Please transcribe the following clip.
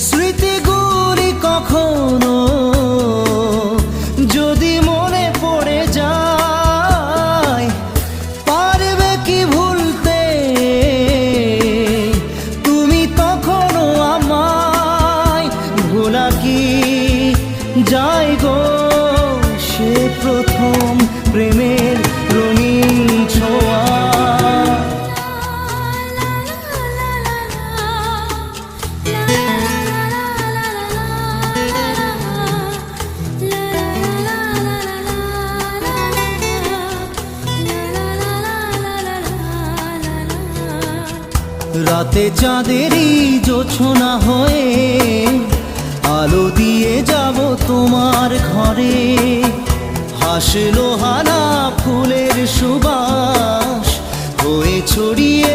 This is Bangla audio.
স্মৃতিগুলি কখনো যদি মনে পড়ে যায়, পারবে কি ভুলতে তুমি তখনো আমায়? ভোলা কি যায় গো সে প্রথম প্রেমের রঙিন ছোঁয়া? রাতে চাঁদেরই জোছনা হয়ে আলো দিয়ে যাব তোমার ঘরে। হাসলো হানা ফুলের সুবাস হয়ে ছড়িয়ে